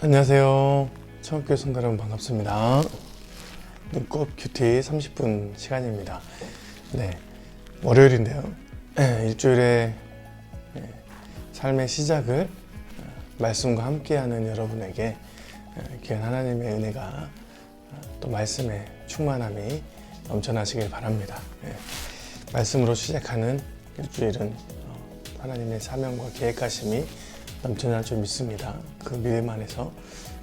안녕하세요. 청학교회 성도 여러분 반갑습니다. 눈곱 큐티 30분 시간입니다. 네, 월요일인데요. 일주일의 삶의 시작을 말씀과 함께하는 여러분에게 귀한 하나님의 은혜가 또 말씀의 충만함이 넘쳐나시길 바랍니다. 말씀으로 시작하는 일주일은 하나님의 사명과 계획하심이 넘쳐날 줄 믿습니다. 그 믿음 안에서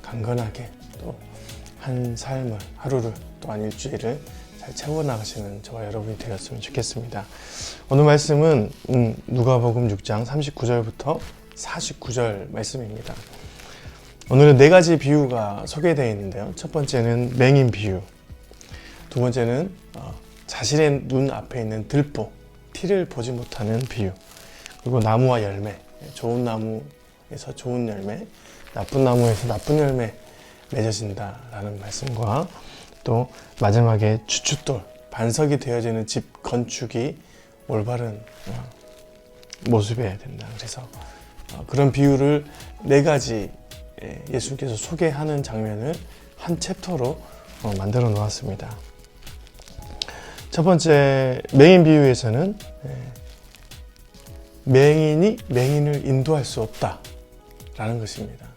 강건하게 또 한 삶을, 하루를, 또한 일주일을 잘 채워나가시는 저와 여러분이 되었으면 좋겠습니다. 오늘 말씀은 누가복음 6장 39절부터 49절 말씀입니다. 오늘은 네 가지 비유가 소개되어 있는데요. 첫 번째는 맹인 비유, 두 번째는 자신의 눈 앞에 있는 들보, 티를 보지 못하는 비유, 그리고 나무와 열매, 좋은 나무에서 좋은 열매, 나쁜 나무에서 나쁜 열매 맺어진다라는 말씀과 또 마지막에 주춧돌, 반석이 되어지는 집 건축이 올바른 모습이어야 된다. 그래서 그런 비유를 네 가지 예수님께서 소개하는 장면을 한 챕터로 만들어 놓았습니다. 첫 번째 맹인 비유에서는 맹인이 맹인을 인도할 수 없다라는 것입니다.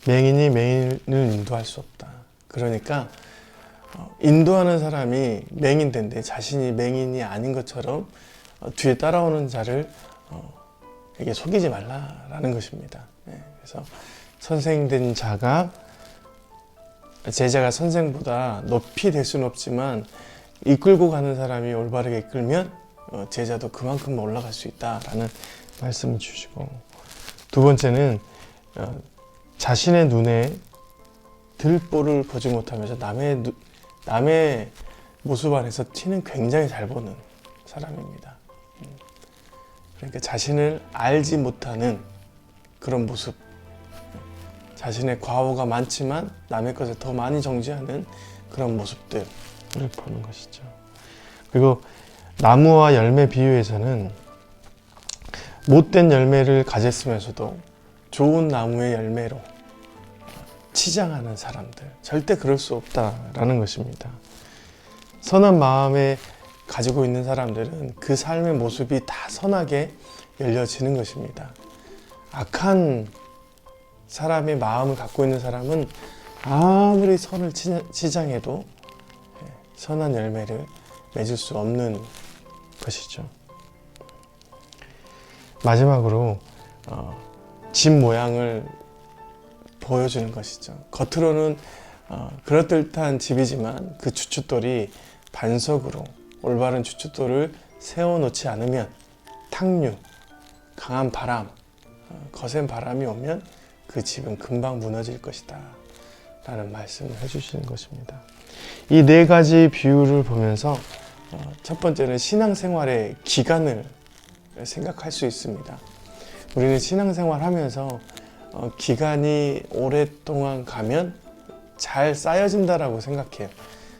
맹인이 맹인을 인도할 수 없다. 그러니까 인도하는 사람이 맹인된데 자신이 맹인이 아닌 것처럼 뒤에 따라오는 자를 이게 속이지 말라라는 것입니다. 그래서 선생된 자가 제자가 선생보다 높이 될 수는 없지만 이끌고 가는 사람이 올바르게 이끌면 제자도 그만큼 올라갈 수 있다라는 말씀을 주시고, 두 번째는 자신의 눈에 들보를 보지 못하면서 남의 모습 안에서 티는 굉장히 잘 보는 사람입니다. 그러니까 자신을 알지 못하는 그런 모습, 자신의 과오가 많지만 남의 것을 더 많이 정죄하는 그런 모습들을 보는 것이죠. 그리고 나무와 열매 비유에서는 못된 열매를 가졌으면서도 좋은 나무의 열매로 치장하는 사람들, 절대 그럴 수 없다라는 것입니다. 선한 마음에 가지고 있는 사람들은 그 삶의 모습이 다 선하게 열려지는 것입니다. 악한 사람의 마음을 갖고 있는 사람은 아무리 선을 치장해도 선한 열매를 맺을 수 없는 것이죠. 마지막으로 집 모양을 보여주는 것이죠. 겉으로는 그럴듯한 집이지만 그 주춧돌이 반석으로 올바른 주춧돌을 세워놓지 않으면 탕류, 강한 바람, 거센 바람이 오면 그 집은 금방 무너질 것이다 라는 말씀을 해주시는 것입니다. 이 네 가지 비유를 보면서 첫 번째는 신앙생활의 기간을 생각할 수 있습니다. 우리는 신앙생활 하면서 기간이 오랫동안 가면 잘 쌓여진다라고 생각해요.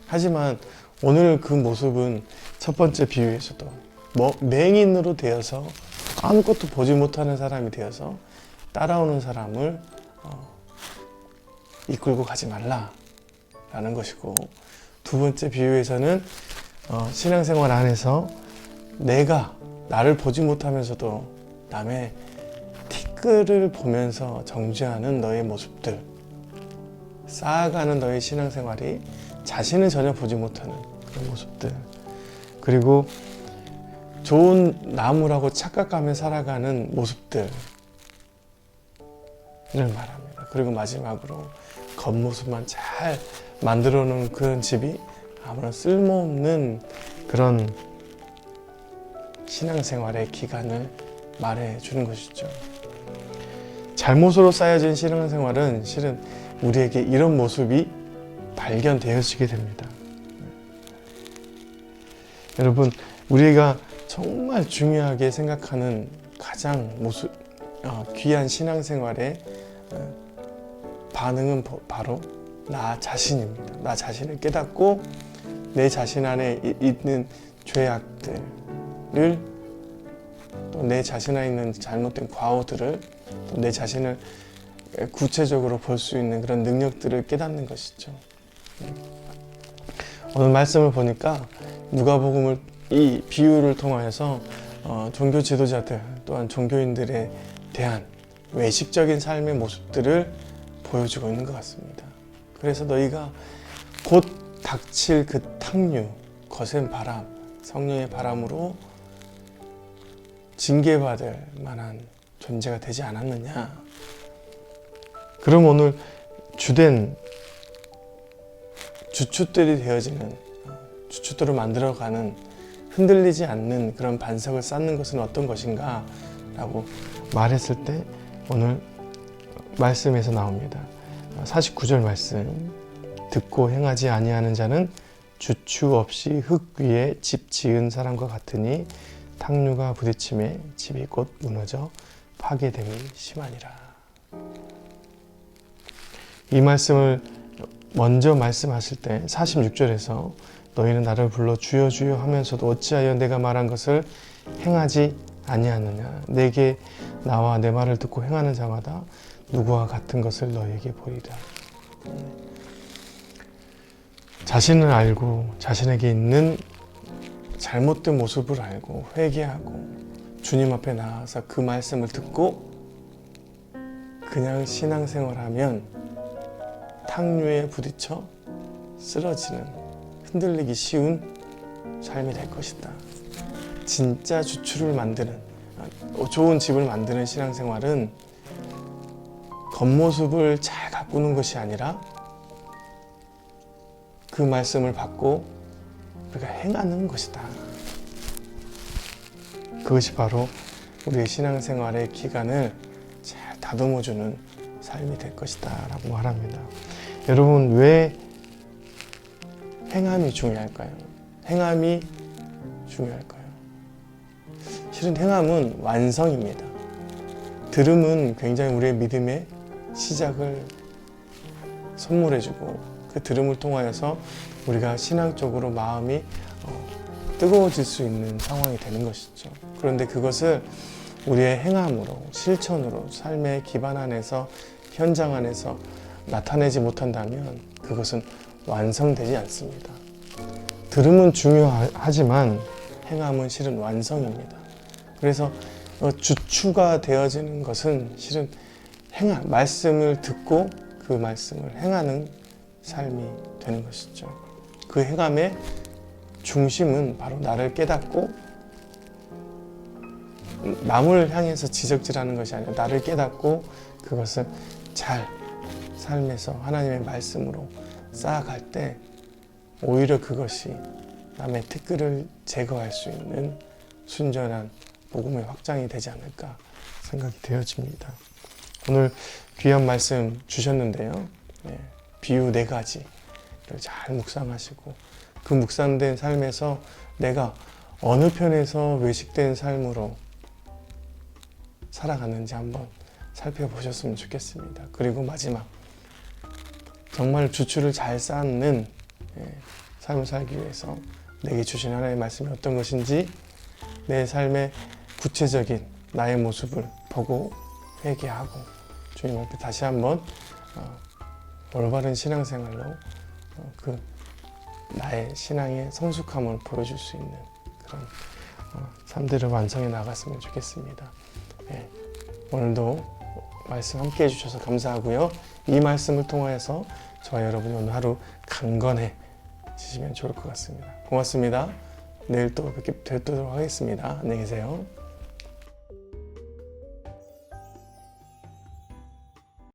하지만 오늘 그 모습은 첫 번째 비유에서도 맹인으로 되어서 아무것도 보지 못하는 사람이 되어서 따라오는 사람을 이끌고 가지 말라라는 것이고, 두 번째 비유에서는 신앙생활 안에서 내가 나를 보지 못하면서도 남의 티끌을 보면서 정죄하는 너의 모습들, 쌓아가는 너의 신앙생활이 자신을 전혀 보지 못하는 그런 모습들, 그리고 좋은 나무라고 착각하며 살아가는 모습들을 말합니다. 그리고 마지막으로 겉모습만 잘 만들어 놓은 그런 집이 아무런 쓸모없는 그런 신앙생활의 기간을 말해주는 것이죠. 잘못으로 쌓여진 신앙생활은 실은 우리에게 이런 모습이 발견되어지게 됩니다. 여러분, 우리가 정말 중요하게 생각하는 가장 귀한 신앙생활의 반응은 바로 나 자신입니다. 나 자신을 깨닫고 내 자신 안에 있는 죄악들을, 또 내 자신 안에 있는 잘못된 과오들을, 또 내 자신을 구체적으로 볼 수 있는 그런 능력들을 깨닫는 것이죠. 오늘 말씀을 보니까 누가복음을 이 비유를 통하여서 종교 지도자들 또한 종교인들에 대한 외식적인 삶의 모습들을 보여주고 있는 것 같습니다. 그래서 너희가 곧 닥칠 그 탕류, 거센 바람, 성령의 바람으로 징계받을 만한 존재가 되지 않았느냐. 그럼 오늘 주된 주춧돌이 되어지는, 주춧돌을 만들어가는, 흔들리지 않는 그런 반석을 쌓는 것은 어떤 것인가 라고 말했을 때 오늘 말씀에서 나옵니다. 49절 말씀, 듣고 행하지 아니하는 자는 주추 없이 흙 위에 집 지은 사람과 같으니 탕류가 부딪힘에 집이 곧 무너져 파괴됨이 심하니라. 이 말씀을 먼저 말씀하실 때 46절에서 너희는 나를 불러 주여 주여 하면서도 어찌하여 내가 말한 것을 행하지 아니하느냐. 내게 나와 내 말을 듣고 행하는 자마다 누구와 같은 것을 너희에게 보이라. 자신을 알고 자신에게 있는 잘못된 모습을 알고 회개하고 주님 앞에 나와서 그 말씀을 듣고 그냥 신앙생활하면 탕류에 부딪혀 쓰러지는, 흔들리기 쉬운 삶이 될 것이다. 진짜 주추를 만드는, 좋은 집을 만드는 신앙생활은 겉모습을 잘 가꾸는 것이 아니라 그 말씀을 받고 우리가 행하는 것이다. 그것이 바로 우리의 신앙생활의 기간을 잘 다듬어주는 삶이 될 것이다 라고 말합니다. 여러분, 왜 행함이 중요할까요? 행함이 중요할까요? 실은 행함은 완성입니다. 들음은 굉장히 우리의 믿음의 시작을 선물해주고 그 들음을 통하여서 우리가 신앙적으로 마음이 뜨거워질 수 있는 상황이 되는 것이죠. 그런데 그것을 우리의 행함으로, 실천으로, 삶의 기반 안에서, 현장 안에서 나타내지 못한다면 그것은 완성되지 않습니다. 들음은 중요하지만 행함은 실은 완성입니다. 그래서 주추가 되어지는 것은 실은 행함, 말씀을 듣고 그 말씀을 행하는 삶이 되는 것이죠. 그 행함의 중심은 바로 나를 깨닫고 남을 향해서 지적질하는 것이 아니라 나를 깨닫고 그것을 잘 삶에서 하나님의 말씀으로 쌓아갈 때 오히려 그것이 남의 티끌을 제거할 수 있는 순전한 복음의 확장이 되지 않을까 생각이 되어집니다. 오늘 귀한 말씀 주셨는데요. 비유 4가지를 잘 묵상하시고 그 묵상된 삶에서 내가 어느 편에서 외식된 삶으로 살아가는지 한번 살펴보셨으면 좋겠습니다. 그리고 마지막, 정말 주추를 잘 쌓는 삶을 살기 위해서 내게 주신 하나님의 말씀이 어떤 것인지 내 삶의 구체적인 나의 모습을 보고 회개하고 주님 앞에 다시 한번 올바른 신앙생활로 그 나의 신앙의 성숙함을 보여줄 수 있는 그런 삶들을 완성해 나갔으면 좋겠습니다. 오늘도 말씀 함께 해주셔서 감사하고요. 이 말씀을 통하여서 저와 여러분이 오늘 하루 강건해지시면 좋을 것 같습니다. 고맙습니다. 내일 또 뵙도록 하겠습니다. 안녕히 계세요.